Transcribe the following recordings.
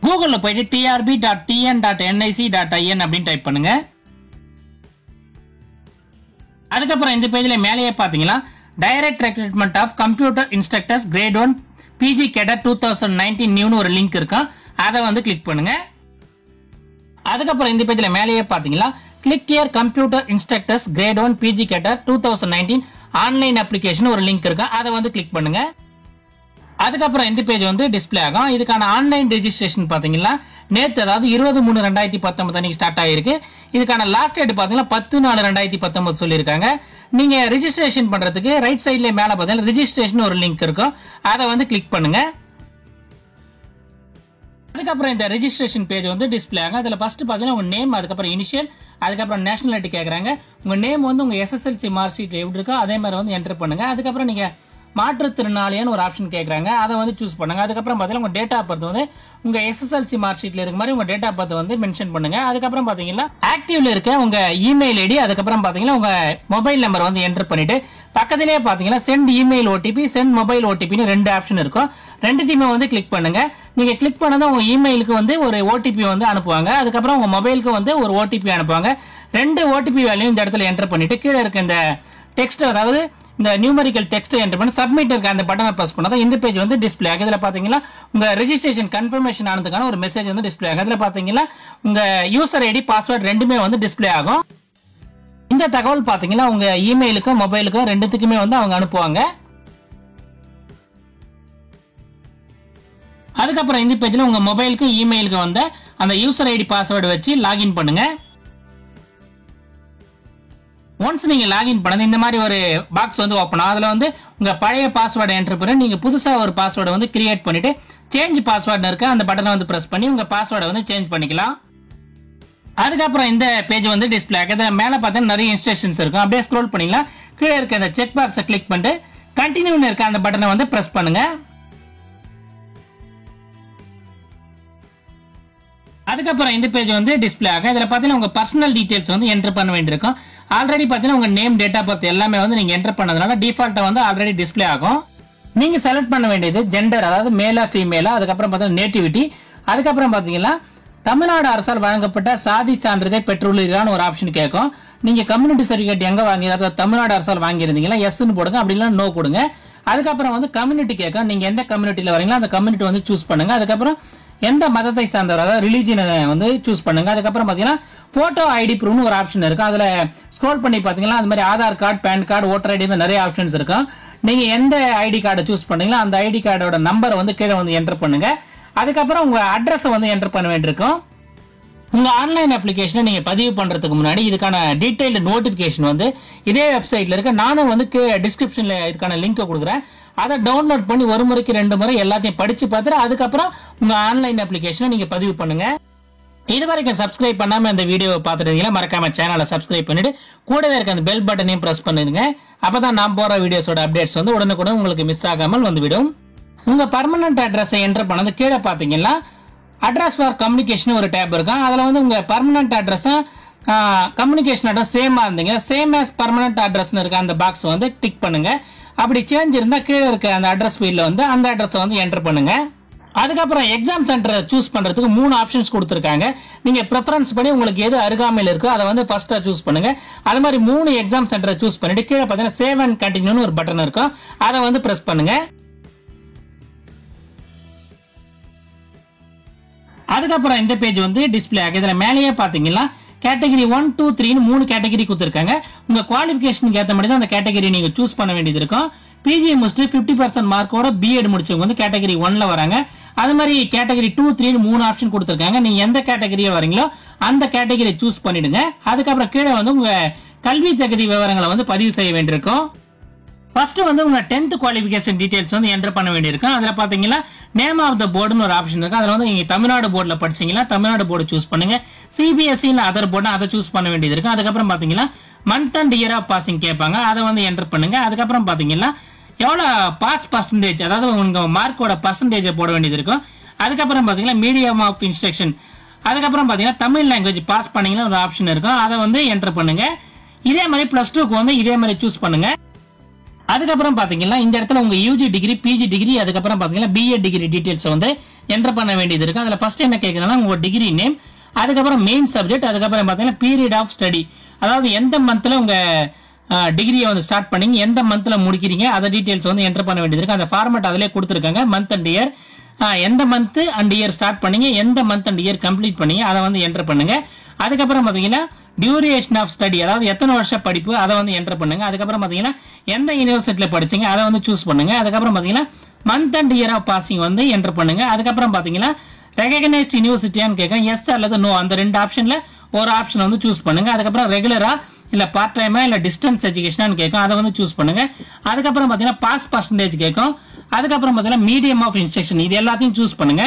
கூகுள்ல போயிட்டு trb.tn.nic.in அப்படின்னு டைப் பண்ணுங்க. அதுக்கப்புறம் இந்த பேஜ்ல மேலேயே பாத்தீங்கன்னா direct recruitment of computer instructors grade 1 PG cadre 2019 நியூன்னு ஒரு லிங்க் இருக்கும். அதை வந்து கிளிக் பண்ணுங்க. அதுக்கப்புறம் இந்த பேஜ்ல மேலேயே பாத்தீங்கன்னா click here computer instructors grade 1 PG cadre 2019 online application ஒரு லிங்க் இருக்கு. அதை வந்து கிளிக் பண்ணுங்க. அதுக்கப்புறம் இந்த பேஜ் வந்து டிஸ்பிளே ஆகும். இதுக்கான ஆன்லைன் ரெஜிஸ்ட்ரேஷன் பாத்தீங்கன்னா நேற்று, அதாவது 20/3/2019 அன்னைக்கு ஸ்டார்ட் ஆகிருக்கு. இதுக்கான லாஸ்ட் டேட் பாத்தீங்கன்னா 10/4/2019 சொல்லியிருக்காங்க. நீங்க ரெஜிஸ்ட்ரேஷன் பண்றதுக்கு ரைட் சைட்ல மேல பாத்தீங்கன்னா ரெஜிஸ்ட்ரேஷன் ஒரு லிங்க் இருக்கும். அதை வந்து கிளிக் பண்ணுங்க. அதுக்கப்புறம் இந்த ரெஜிஸ்ட்ரேஷன் பேஜ் வந்து டிஸ்பிளே ஆகும். அதுல ஃபர்ஸ்ட் பாத்தீங்கன்னா உங்க நேம், அதுக்கப்புறம் இனிஷியல், அதுக்கப்புறம் நேஷனாலிட்டி கேக்குறாங்க. உங்க நேம் வந்து உங்க SSLC மார்க் ஷீட்ல எப்படி இருக்கோ அதே மாதிரி வந்து என்டர் பண்ணுங்க. அதுக்கப்புறம் நீங்க மாற்றுத்திறனாளியான்னு ஒரு ஆப்ஷன் கேட்கறாங்க. அதை வந்து சூஸ் பண்ணுங்க. அதுக்கப்புறம் பாத்தீங்கன்னா உங்க டேட் ஆஃப் பர்த் வந்து உங்க SSLC மார்க் ஷீட்ல இருக்க மாதிரி உங்க டேட் ஆஃப் பர்த் வந்து மென்ஷன் பண்ணுங்க. அதுக்கப்புறம் பாத்தீங்கன்னா ஆக்டிவ்ல இருக்க உங்க இமெயில் ஐடி, அதுக்கப்புறம் பாத்தீங்கன்னா உங்க மொபைல் நம்பர் வந்து என்டர் பண்ணிட்டு பக்கத்திலேயே பாத்தீங்கன்னா send email OTP, send mobile ஓடிபின்னு 2 ஆப்ஷன் இருக்கும். ரெண்டுத்தையுமே வந்து கிளிக் பண்ணுங்க. நீங்க கிளிக் பண்ணதும் உங்க இமெயிலுக்கு வந்து ஒரு ஓடிபி வந்து அனுப்புவாங்க. அதுக்கப்புறம் உங்க மொபைலுக்கு வந்து ஒரு ஓடிபி அனுப்புவாங்க. 2 ஓடிபி வேல்யூ இந்த இடத்துல என்டர் பண்ணிட்டு கீழே இருக்க இந்த டெக்ஸ்ட், அதாவது இந்த நியூமரிக்கல் டெக்ஸ்ட் என்டர் பண்ணி சப்மிட் இருக்க அந்த பட்டனை பிரஸ் பண்ணா இந்த பேஜ் வந்து டிஸ்பிளே ஆகும். இதுல பாத்தீங்கன்னா உங்க ரெஜிஸ்ட்ரேஷன் கன்ஃபர்மேஷன் ஆனதுக்கான ஒரு மெசேஜ் வந்து டிஸ்பிளே ஆகும். அதுல பாத்தீங்கன்னா உங்க யூசர் ஐடி, பாஸ்வேர்ட் ரெண்டுமே வந்து டிஸ்பிளே ஆகும். இந்த தகவல் பாத்தீங்கன்னா உங்க இமெயிலுக்கும் மொபைலுக்கும் ரெண்டுத்துக்குமே வந்து அவங்க அனுப்புவாங்க. அதுக்கப்புறம் இந்த பேஜ்ல உங்க மொபைலுக்கு இமெயிலுக்கு வந்து அந்த யூசர் ஐடி பாஸ்வேர்டு வச்சு லாகின் பண்ணுங்க. ஒன்ஸ் நீங்க லாகின் பண்ணது இந்த மாதிரி ஒரு பாக்ஸ் வந்து ஓபன் ஆகும். அதுல வந்து உங்க பழைய பாஸ்வேர்டை என்டர் பண்ணி நீங்க புதுசா ஒரு பாஸ்வேர்டை வந்து கிரியேட் பண்ணிட்டு சேஞ்ச் பாஸ்வேர்டு இருக்க அந்த பட்டனை வந்து பிரஸ் பண்ணி உங்க பாஸ்வேர்டை வந்து சேஞ்ச் பண்ணிக்கலாம். அதுக்கப்புறம் இந்த பேஜ் வந்து டிஸ்பிளே ஆகுது. மேல பார்த்தா நிறைய இன்ஸ்ட்ரக்ஷன்ஸ் இருக்கும். அப்படியே ஸ்க்ரோல் பண்ணீங்களா கீழே இருக்க அந்த செக் பாக்ஸை கிளிக் பண்ணிட்டு கண்டினியூன்னு இருக்க அந்த பட்டனை வந்து பிரஸ் பண்ணுங்க. அதுக்கப்புறம் இந்த பேஜ் வந்து டிஸ்பிளே ஆகும். இதுல பாத்தீங்கன்னா உங்க பர்சனல் டீடைல்ஸ் வந்து என்டர் பண்ண வேண்டியிருக்கும். ஆல்ரெடி பாத்தீங்கன்னா உங்க நேம், டேட் ஆஃப் பர்த் எல்லாமே வந்து நீங்க என்டர் பண்ணதுனால டிஃபால்ட்டா வந்து ஆல்ரெடி டிஸ்பிளே ஆகும். நீங்க செலக்ட் பண்ண வேண்டியது ஜெண்டர், அதாவது மேலா ஃபீமேலா, அதுக்கப்புறம் பாத்தீங்கன்னா நேட்டிவிட்டி, அதுக்கப்புறம் பாத்தீங்கன்னா தமிழ்நாடு அரசால் வழங்கப்பட்ட சாதி சான்றிதழை பெற்றுள்ளீர்களான்னு ஒரு ஆப்ஷன் கேட்கும். நீங்க கம்யூனிட்டி சர்டிபிகேட் எங்க வாங்கி, அதாவது தமிழ்நாடு அரசால் வாங்கியிருந்தீங்களா எஸ்ன்னு போடுங்க, அப்படி இல்லைன்னா நோ கொடுங்க. அதுக்கப்புறம் வந்து கம்யூனிட்டி கேட்கும். நீங்க எந்த கம்யூனிட்டியில வரீங்களோ அந்த கம்யூனிட்டி வந்து சூஸ் பண்ணுங்க. அதுக்கப்புறம் எந்த மதத்தை சார்ந்தவர், அதாவது ரிலிஜியனை வந்து சூஸ் பண்ணுங்க. அதுக்கப்புறம் பாத்தீங்கன்னா போட்டோ ஐடி ப்ரூஃப்னு ஒரு ஆப்ஷன் இருக்கு. அதுல ஸ்க்ரோல் பண்ணி பாத்தீங்கன்னா அது மாதிரி Aadhaar card, pan card, voter ID நிறைய ஆப்ஷன்ஸ் இருக்கும். நீங்க எந்த ஐடி கார்டை சூஸ் பண்ணீங்களோ அந்த ஐடி கார்டோட நம்பரை வந்து கீழே வந்து என்டர் பண்ணுங்க. அதுக்கப்புறம் உங்க அட்ரஸ் வந்து என்டர் பண்ண வேண்டியிருக்கும். உங்க ஆன்லைன் அப்ளிகேஷனை நீங்க பதிவு பண்றதுக்கு முன்னாடி இதுக்கான டீடைல்டு நோட்டிபிகேஷன் வந்து இதே வெப்சைட்ல இருக்கு. நானும் வந்து டிஸ்கிரிப்ஷன்ல இதுக்கான லிங்க் கொடுக்குறேன். அதை டவுன்லோட் பண்ணி ஒரு முறைக்கு 2 முறை எல்லாத்தையும் படிச்சு பார்த்துட்டு அதுக்கப்புறம் உங்க ஆன்லைன் அப்ளிகேஷனை நீங்க பதிவு பண்ணுங்க. இது வரைக்கும் சப்ஸ்கிரைப் பண்ணாம இந்த வீடியோவை பார்த்துட்டீங்களா, மறக்காம சேனலை சப்ஸ்கிரைப் பண்ணிட்டு கூடவே இருக்க அந்த பெல் பட்டனையும் பிரஸ் பண்ணிடுங்க. அப்பதான் நான் போற வீடியோஸோட அப்டேட்ஸ் வந்து உடனுக்குடன் உங்களுக்கு மிஸ் ஆகாமல் வந்துவிடும். உங்க பர்மனன்ட் அட்ரஸை என்டர் பண்ணது கீழே பாத்தீங்கன்னா அட்ரஸ் ஃபார் கம்யூனிகேஷன் ஒரு டேப் இருக்கும். அதுல வந்து உங்க பர்மனன்ட் அட்ரஸும் கம்யூனிகேஷன் அட்ரஸ் சேமா இருந்தீங்க, சேம் ஆஸ் பர்மனன்ட் அட்ரஸ் இருக்க அந்த பாக்ஸ் வந்து டிக் பண்ணுங்க. அப்படி சேஞ்ச் இருந்தா கீழே இருக்க அந்த அட்ரஸ் ஃபீல்ட்ல வந்து அந்த அட்ரஸை வந்து என்டர் பண்ணுங்க. அதுக்கப்புறம் எக்ஸாம் சென்டரை சூஸ் பண்றதுக்கு 3 ஆப்ஷன்ஸ் கொடுத்துருக்காங்க. நீங்க ப்ரிஃபரன்ஸ் பண்ணி உங்களுக்கு எது அருகாமையில் இருக்கோ அதை வந்து ஃபர்ஸ்டா சூஸ் பண்ணுங்க. அது மாதிரி 3 எக்ஸாம் சென்டரை சூஸ் பண்ணிட்டு கீழே பார்த்தீங்கன்னா சேவ் அண்ட் கண்டினியூன்னு ஒரு பட்டன் இருக்கும். அதை வந்து பிரஸ் பண்ணுங்க. அதுக்கப்புறம் இந்த பேஜ் வந்து டிஸ்பிளே ஆகுது. இதுல மேலேயே பாத்தீங்கன்னா கேட்டகரி 1, 2, 3 3 கேட்டகரி கொடுத்துருக்காங்க. உங்க குவாலிஃபிகேஷனுக்கு ஏற்ற மாதிரி தான் அந்த கேட்டகரி நீங்க சூஸ் பண்ண வேண்டியது இருக்கும். பிஜி முடிச்சுட்டு 50% மார்க்கோட பிஎட் முடிச்சவங்க வந்து கேட்டகரி 1ல வராங்க. அது மாதிரி கேட்டகரி 2, 3 3 ஆப்ஷன் கொடுத்துருக்காங்க. நீங்க எந்த கேட்டகரியா வரீங்களோ அந்த கேட்டகரி சூஸ் பண்ணிடுங்க. அதுக்கப்புறம் கீழே வந்து உங்க கல்வி தகுதி விவரங்களை வந்து பதிவு செய்ய வேண்டியிருக்கும். ஃபர்ஸ்ட் வந்து உங்க 10th குவாலிஃபிகேஷன் டீடைல்ஸ் வந்து என்டர் பண்ண வேண்டியிருக்கும். அதுல பாத்தீங்கன்னா நேம் ஆஃப் த போர்டுன்னு ஒரு ஆப்ஷன் இருக்கு. அதுல வந்து நீங்க தமிழ்நாடு போர்டுல படிச்சீங்கன்னா தமிழ்நாடு போர்டு சூஸ் பண்ணுங்க. சிபிஎஸ்இ அதர் போர்டு அதை சூஸ் பண்ண வேண்டியது இருக்கு. அதுக்கப்புறம் பாத்தீங்கன்னா month and year of passing கேட்பாங்க. அதை வந்து என்டர் பண்ணுங்க. அதுக்கப்புறம் பாத்தீங்கன்னா எவ்வளவு பாஸ் பர்சன்டேஜ், அதாவது உங்க மார்க்கோட பர்சன்டேஜ் போட வேண்டியது இருக்கும். அதுக்கப்புறம் பாத்தீங்கன்னா மீடியம் ஆஃப் இன்ஸ்ட்ரக்ஷன், அதுக்கப்புறம் பாத்தீங்கன்னா தமிழ் லாங்குவேஜ் பாஸ் பண்ணீங்கன்னா ஒரு ஆப்ஷன் இருக்கும். அதை வந்து என்டர் பண்ணுங்க. இதே மாதிரி +2க்கு வந்து இதே மாதிரி சூஸ் பண்ணுங்க. அதுக்கப்புறம் பாத்தீங்கன்னா இந்த இடத்துல உங்க யூஜி டிகிரி, பிஜி டிகிரி, அதுக்கப்புறம் பாத்தீங்கன்னா பிஎட் டிகிரி டீடைல்ஸ் வந்து என்டர் பண்ண வேண்டியது இருக்கு. அதுல ஃபர்ஸ்ட் என்ன கேட்கறேன்னா உங்க டிகிரி நேம், அதுக்கப்புறம் மெயின் சப்ஜெக்ட், அதுக்கப்புறம் பார்த்தீங்கன்னா பீரியட் ஆஃப் ஸ்டடி, அதாவது எந்த மந்த்ல உங்க டிகிரியை வந்து ஸ்டார்ட் பண்ணீங்க, எந்த மந்த்ல முடிக்கிறீங்க, அதை டீடைல்ஸ் வந்து என்டர் பண்ண வேண்டியது இருக்கு. அந்த ஃபார்மேட் அதிலே கொடுத்துருக்காங்க. மந்த் அண்ட் இயர், எந்த மந்த் அண்ட் இயர் ஸ்டார்ட் பண்ணீங்க, எந்த மந்த் அண்ட் இயர் கம்ப்ளீட் பண்ணீங்க, அதை வந்து என்டர் பண்ணுங்க. அதுக்கப்புறம் பார்த்தீங்கன்னா டியூரேஷன் ஆஃப் ஸ்டடி, அதாவது எத்தனை வருஷம் படிப்பு, அதை வந்து என்டர் பண்ணுங்க. அதுக்கப்புறம் பார்த்தீங்கன்னா எந்த யூனிவர்சிட்டியில் படிச்சீங்க, அதை வந்து சூஸ் பண்ணுங்க. அதுக்கப்புறம் பார்த்தீங்கன்னா month and year of passing வந்து என்டர் பண்ணுங்க. அதுக்கப்புறம் பார்த்தீங்கன்னா ரெகக்னைஸ்ட் யூனிவர்சிட்டியான்னு கேட்கும், எஸ் அல்லது நோ, அந்த ரெண்டு ஆப்ஷன்ல ஒரு ஆப்ஷன் வந்து சூஸ் பண்ணுங்க. அதுக்கப்புறம் ரெகுலரா இல்ல பார்ட் டைமா இல்ல டிஸ்டன்ஸ் எஜுகேஷன் கேட்கும், அதை வந்து சூஸ் பண்ணுங்க. அதுக்கப்புறம் பார்த்தீங்கன்னா பாஸ் பர்சன்டேஜ் கேட்கும். அதுக்கப்புறம் பார்த்தீங்கன்னா மீடியம் ஆஃப் இன்ஸ்ட்ரக்ஷன், இது எல்லாத்தையும் சூஸ் பண்ணுங்க.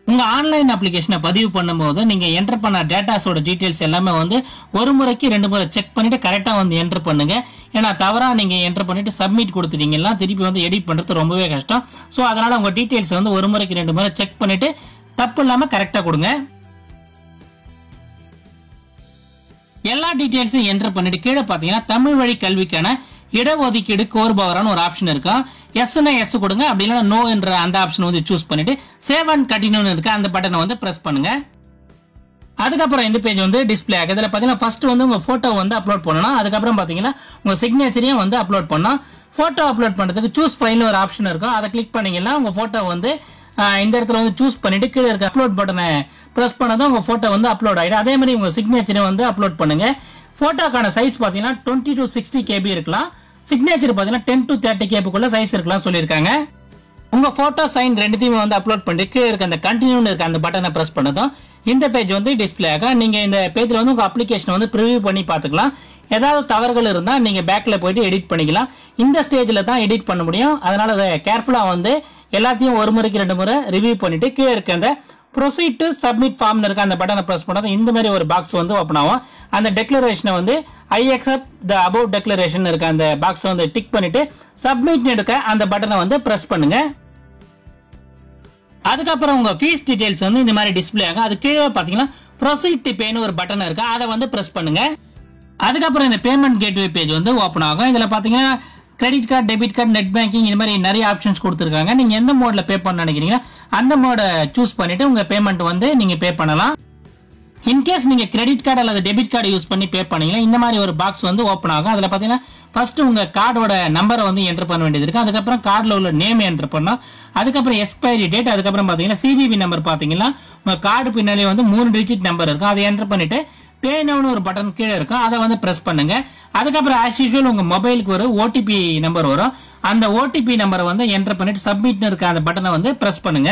உங்க ஆன்லைன் அப்ளிகேஷனை பதிவு பண்ணும்போது நீங்க என்டர் பண்ண டேட்டாஸோட டீடைல்ஸ் எல்லாமே வந்து ஒரு முறைக்கு 2 முறை செக் பண்ணிட்டு கரெக்டா வந்து என்டர் பண்ணுங்க. ஏன்னா தவறா நீங்க என்டர் பண்ணிட்டு சப்மிட் கொடுத்துட்டீங்கன்னா திருப்பி வந்து எடிட் பண்றது ரொம்பவே கஷ்டம். ஸோ அதனால உங்க டீடைல்ஸ் வந்து ஒரு முறைக்கு 2 முறை செக் பண்ணிட்டு தப்பு இல்லாம கரெக்டா கொடுங்க. எல்லா டீடைல்ஸும் என்டர் பண்ணிட்டு கீழே பாத்தீங்கன்னா தமிழ் வழி கல்விக்கான இடஒதுக்கீடு கோருபவரான ஒரு ஆப்ஷன் இருக்கும். எஸ்னா எஸ் கொடுங்க, அப்படி இல்லைன்னா நோ என்ற அந்த ஆப்ஷன் வந்து சூஸ் பண்ணிட்டு சேவ் அண்ட் கண்டினியூ இருக்க அந்த பட்டனை வந்து பிரஸ் பண்ணுங்க. அதுக்கப்புறம் இந்த பேஜ் வந்து டிஸ்பிளே ஆகுது. இதில் பார்த்தீங்கன்னா ஃபர்ஸ்ட் வந்து உங்க போட்டோ வந்து அப்லோட் பண்ணணும். அதுக்கப்புறம் பார்த்தீங்கன்னா உங்க சிக்னேச்சரையும் வந்து அப்லோட் பண்ணணும். போட்டோ அப்லோட் பண்றதுக்கு சூஸ் ஃபைல்னு ஒரு ஆப்ஷன் இருக்கும், அதை கிளிக் பண்ணீங்கன்னா உங்க போட்டோ வந்து இந்த இடத்துல வந்து சூஸ் பண்ணிட்டு கீழே இருக்க அப்லோட் பட்டனை பிரஸ் பண்ணதும் உங்க போட்டோ வந்து அப்லோட் ஆயிடும். அதே மாதிரி உங்க சிக்னேச்சரையும் வந்து அப்லோட் பண்ணுங்க. போட்டோக்கான சைஸ் பார்த்தீங்கன்னா 20 to 60 KB இருக்கலாம். சிக்னேச்சர் பார்த்தீங்கன்னா 10 to 30 KB சைஸ் இருக்கலாம் சொல்லியிருக்காங்க. உங்க போட்டோ சைன் ரெண்டுத்தையுமே வந்து அப்லோட் பண்ணிட்டு கீழே இருக்க அந்த கண்டினியூ இருக்க அந்த பட்டனை பிரஸ் பண்ணதும் இந்த பேஜ் வந்து டிஸ்பிளே ஆகும். நீங்க இந்த பேஜ்ல வந்து உங்க அப்ளிகேஷன் வந்து ப்ரிவியூ பண்ணி பார்த்துக்கலாம். ஏதாவது தவறுகள் இருந்தால் நீங்க பேக்ல போயிட்டு எடிட் பண்ணிக்கலாம். இந்த ஸ்டேஜ்ல தான் எடிட் பண்ண முடியும். அதனால கேர்ஃபுல்லா வந்து எல்லாத்தையும் ஒரு முறைக்கு 2 முறை ரிவ்யூ பண்ணிட்டு கீழே இருக்க அந்த ப்ரொசீட் டு சப்மிட் ஃபார்ம்னு இருக்க அந்த பட்டனை பிரஸ் பண்ணாதான் இந்த மாதிரி ஒரு பாக்ஸ் வந்து ஓப்பன் ஆகும். அந்த டெக்ளரேஷனை வந்து I accept the about declaration இருக்க அந்த பாக்ஸை வந்து டிக் பண்ணிட்டு சப்மிட் எடுக்க அந்த பட்டனை வந்து பிரஸ் பண்ணுங்க. அதுக்கப்புறம் உங்க ஃபீஸ் டீடைல்ஸ் வந்து இந்த மாதிரி டிஸ்பிளே ஆகும். அது கீழே பாத்தீங்கன்னா ப்ரொசீட் டு பேன்னு ஒரு பட்டன் இருக்கு, அதை வந்து பிரஸ் பண்ணுங்க. அதுக்கப்புறம் இந்த பேமெண்ட் கேட்வே பேஜ் வந்து ஓப்பன் ஆகும். இதுல பாத்தீங்கன்னா credit card, debit card, net banking இந்த மாதிரி நிறைய ஆப்ஷன்ஸ் கொடுத்துருக்காங்க. நீங்க எந்த மோட்ல பே பண்ண நினைக்கிறீங்க அந்த மோட சூஸ் பண்ணிட்டு உங்க பேமெண்ட் வந்து நீங்க பே பண்ணலாம். இன்கேஸ் நீங்க கிரெடிட் கார்டு அல்லது டெபிட் கார்டு யூஸ் பண்ணி பே பண்ணீங்கன்னா இந்த மாதிரி ஒரு பாக்ஸ் வந்து ஓப்பன் ஆகும். அதுல பாத்தீங்கன்னா ஃபர்ஸ்ட் உங்க கார்டோட நம்பரை வந்து என்டர் பண்ண வேண்டியது இருக்கு. அதுக்கப்புறம் கார்டில் உள்ள நேம் என்டர் பண்ணோம். அதுக்கப்புறம் எக்ஸ்பைரி டேட், அதுக்கப்புறம் பாத்தீங்கன்னா சிவிவி நம்பர் பாத்தீங்கன்னா உங்க கார்டு பின்னாலே வந்து 3 டிஜிட் நம்பர் இருக்கும், அதை என்டர் பண்ணிட்டு பே நவுன்னு ஒரு பட்டன் கீழே இருக்கும், அதை வந்து பிரஸ் பண்ணுங்க. அதுக்கப்புறம் ஆஸ் யூஷுவல் உங்க மொபைலுக்கு ஒரு ஓடிபி நம்பர் வரும். அந்த ஓடிபி நம்பரை வந்து என்டர் பண்ணிட்டு சப்மிட் இருக்க அந்த பட்டனை வந்து பிரஸ் பண்ணுங்க.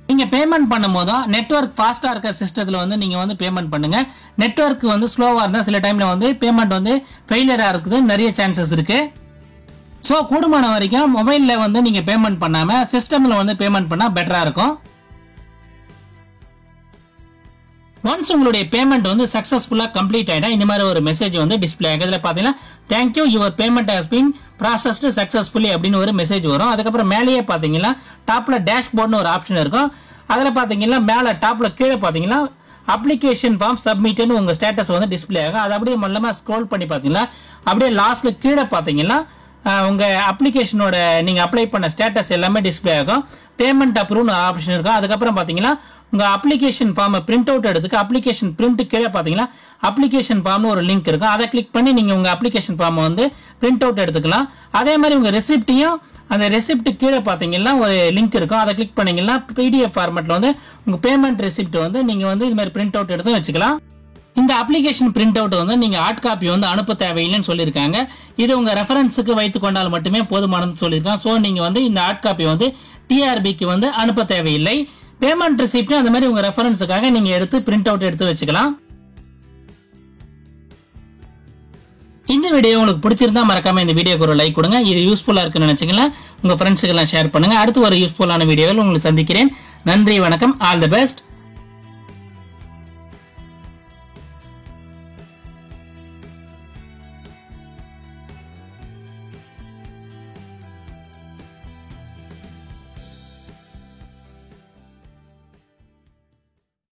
நீங்க பேமெண்ட் பண்ணும்போது நெட்வொர்க் ஃபாஸ்டா இருக்க சிஸ்டத்துல வந்து நீங்க வந்து பேமெண்ட் பண்ணுங்க. நெட்வொர்க் வந்து ஸ்லோவா இருந்தா சில டைம்ல வந்து பேமெண்ட் வந்து ஃபெயிலியரா இருக்குது நிறைய சான்சஸ் இருக்கு. ஸோ கூடுமான வரைக்கும் மொபைல்ல வந்து நீங்க பேமெண்ட் பண்ணாம சிஸ்டம்ல வந்து பேமெண்ட் பண்ணா பெட்டரா இருக்கும். ஒன்ஸ் உங்களுடைய பேமெண்ட் வந்து சக்சஸ்ஃபுல்லா கம்ப்ளீட் ஆயிட்டா இந்த மாதிரி ஒரு மெசேஜ் வந்து டிஸ்பிளே ஆகும். இதுல பாத்தீங்கன்னா thank you your payment has been processed successfully அப்படின்னு ஒரு மெசேஜ் வரும். அதுக்கப்புறம் மேலேயே பாத்தீங்கன்னா டாப்ல டேஷ்போர்ட்னு ஒரு ஆப்ஷன் இருக்கும். அதுல பாத்தீங்கன்னா மேல டாப்ல கீழே பாத்தீங்கன்னா அப்ளிகேஷன் ஃபார்ம் சப்மிட்னு உங்க ஸ்டேட்டஸ் வந்து டிஸ்பிளே ஆகும். அது அப்படியே மொல்லமா ஸ்க்ரோல் பண்ணி பாத்தீங்கன்னா அப்படியே லாஸ்ட்ல கீழே பாத்தீங்கன்னா உங்க அப்ளிகேஷனோட நீங்க அப்ளை பண்ண ஸ்டேட்டஸ் எல்லாமே டிஸ்பிளே ஆகும். பேமெண்ட் அப்ரூவ்னு ஆப்ஷன் இருக்கும். அதுக்கப்புறம் பாத்தீங்கன்னா உங்க அப்ளிகேஷன் ஃபார்மை பிரிண்ட் அவுட் எடுத்துக்க அப்ளிகேஷன் பிரிண்ட் கீழே பாத்தீங்கன்னா அப்ளிகேஷன் ஃபார்ம்னு ஒரு லிங்க் இருக்கும், அதை கிளிக் பண்ணி நீங்க உங்க அப்ளிகேஷன் ஃபார்மை வந்து பிரிண்ட் அவுட் எடுத்துக்கலாம். அதே மாதிரி உங்க ரெசிப்டையும் அந்த ரெசிப்ட் கீழே பாத்தீங்கன்னா ஒரு லிங்க் இருக்கும், அதை கிளிக் பண்ணீங்கன்னா பிடிஎஃப் ஃபார்மேட்ல வந்து உங்க பேமெண்ட் ரெசிப்ட் வந்து நீங்க வந்து இது மாதிரி பிரிண்ட் அவுட் எடுத்து வச்சுக்கலாம். இந்த அப்ளிகேஷன் பிரிண்ட் அவுட் வந்து நீங்க ஹார்ட் காப்பி வந்து அனுப்ப தேவையில்லைன்னு சொல்லியிருக்காங்க. இது உங்க ரெஃபரன்ஸுக்கு வைத்துக் கொண்டால் மட்டுமே போதுமானது சொல்லியிருக்காங்க. ஸோ நீங்க வந்து இந்த ஹார்ட் காப்பி வந்து டிஆர்பிக்கு வந்து அனுப்ப தேவையில்லை. பேமெண்ட் ரெசிப்ட் அந்த மாதிரி உங்க ரெஃபரன்ஸுக்காக நீங்க எடுத்து பிரிண்ட் அவுட் எடுத்து வச்சுக்கலாம். இந்த வீடியோ உங்களுக்கு பிடிச்சிருந்தா மறக்காம இந்த வீடியோக்கு ஒரு லைக் கொடுங்க. இது யூஸ்ஃபுல்லா இருக்குன்னு நினைச்சீங்கன்னா உங்க ஃப்ரெண்ட்ஸுக்கு எல்லாம் ஷேர் பண்ணுங்க. அடுத்து ஒரு யூஸ்ஃபுல்லான வீடியோவில் உங்களை சந்திக்கிறேன். நன்றி, வணக்கம், ஆல் தி பெஸ்ட்.